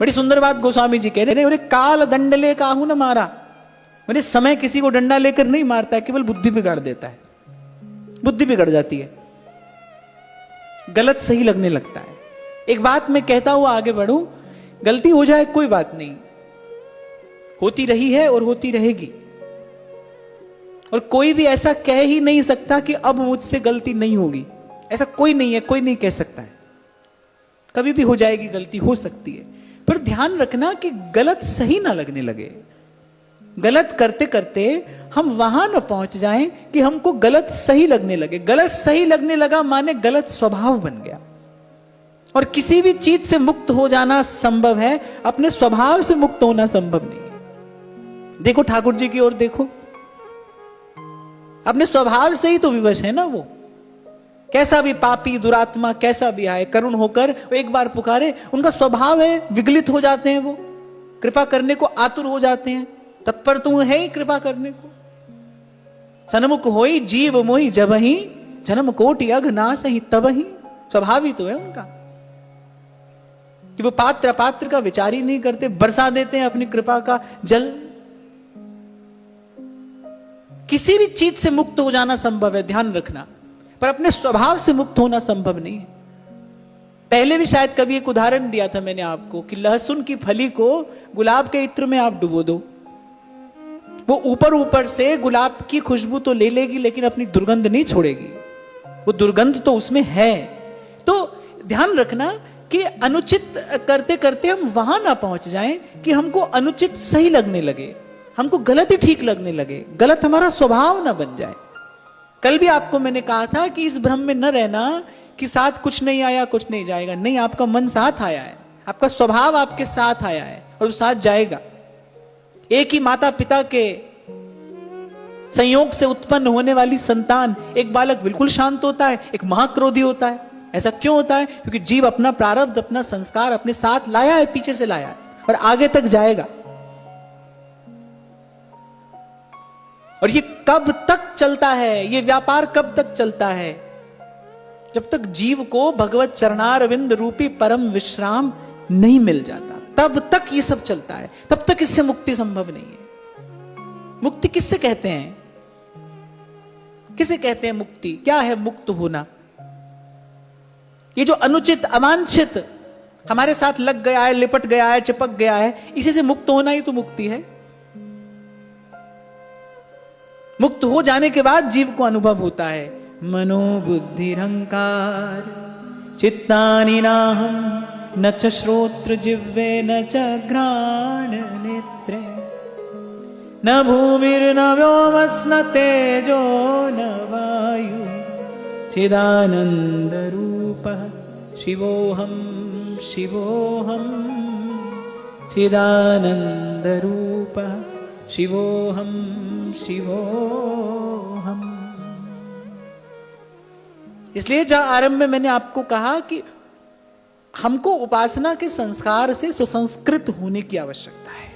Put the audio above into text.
बड़ी सुंदर बात गोस्वामी जी कह रहे हैं, काल दंडले काहू न मारा। मैंने समय किसी को डंडा लेकर नहीं मारता है, केवल बुद्धि बिगाड़ देता है, बुद्धि बिगड़ जाती है, गलत सही लगने लगता है। एक बात मैं कहता हुआ आगे बढ़ूं, गलती हो जाए कोई बात नहीं, होती रही है और होती रहेगी, और कोई भी ऐसा कह ही नहीं सकता कि अब मुझसे गलती नहीं होगी। ऐसा कोई नहीं है, कोई नहीं कह सकता है। कभी भी हो जाएगी गलती, हो सकती है, पर ध्यान रखना कि गलत सही ना लगने लगे। गलत करते करते हम वहां ना पहुंच जाएं कि हमको गलत सही लगने लगे। गलत सही लगने लगा माने गलत स्वभाव बन गया। और किसी भी चीज से मुक्त हो जाना संभव है, अपने स्वभाव से मुक्त होना संभव नहीं है। देखो ठाकुर जी की ओर देखो, अपने स्वभाव से ही तो विवश है ना वो। कैसा भी पापी दुरात्मा कैसा भी आए, करुण होकर एक बार पुकारे, उनका स्वभाव है, विगलित हो जाते हैं, वो कृपा करने को आतुर हो जाते हैं, तत्पर तू है ही कृपा करने को। सन्मुख होई जीव मोहि जबहि, जन्म कोटि अघ नासहि तबहि। स्वभाव ही तो है उनका कि वो पात्र अपात्र का विचार ही नहीं करते, बरसा देते हैं अपनी कृपा का जल। किसी भी चीज से मुक्त हो जाना संभव है, ध्यान रखना, पर अपने स्वभाव से मुक्त होना संभव नहीं है। पहले भी शायद कभी एक उदाहरण दिया था मैंने आपको कि लहसुन की फली को गुलाब के इत्र में आप डुबो दो, वो ऊपर ऊपर से गुलाब की खुशबू तो ले लेगी, लेकिन अपनी दुर्गंध नहीं छोड़ेगी। वो दुर्गंध तो उसमें है। तो ध्यान रखना कि अनुचित करते करते हम वहां ना पहुंच जाएं कि हमको अनुचित सही लगने लगे, हमको गलत ही ठीक लगने लगे, गलत हमारा स्वभाव ना बन जाए। कल भी आपको मैंने कहा था कि इस भ्रम में न रहना कि साथ कुछ नहीं आया कुछ नहीं जाएगा। नहीं, आपका मन साथ आया है, आपका स्वभाव आपके साथ आया है और वो साथ जाएगा। एक ही माता पिता के संयोग से उत्पन्न होने वाली संतान, एक बालक बिल्कुल शांत होता है, एक महाक्रोधी होता है। ऐसा क्यों होता है? क्योंकि जीव अपना प्रारब्ध, अपना संस्कार अपने साथ लाया है, पीछे से लाया है और आगे तक जाएगा। और ये कब तक चलता है, ये व्यापार कब तक चलता है? जब तक जीव को भगवत चरणारविंद रूपी परम विश्राम नहीं मिल जाता, तब तक ये सब चलता है, तब तक इससे मुक्ति संभव नहीं है। मुक्ति किससे कहते हैं? किसे कहते हैं मुक्ति? क्या है मुक्त होना? ये जो अनुचित अवांछित हमारे साथ लग गया है, लिपट गया है, चिपक गया है, इसी से मुक्त होना ही तो मुक्ति है। मुक्त हो जाने के बाद जीव को अनुभव होता है मनोबुद्धिरहंकार चित्तानि नाहं न च श्रोत्र जिह्वे न च घ्राण नेत्रे न भूमिर्न व्योमस्न तेजो न वायु चिदानंद रूपः शिवोऽहं शिवोऽहं चिदानंद रूपः शिवोऽहं शिवोऽहम्। इसलिए जहां आरंभ में मैंने आपको कहा कि हमको उपासना के संस्कार से सुसंस्कृत होने की आवश्यकता है।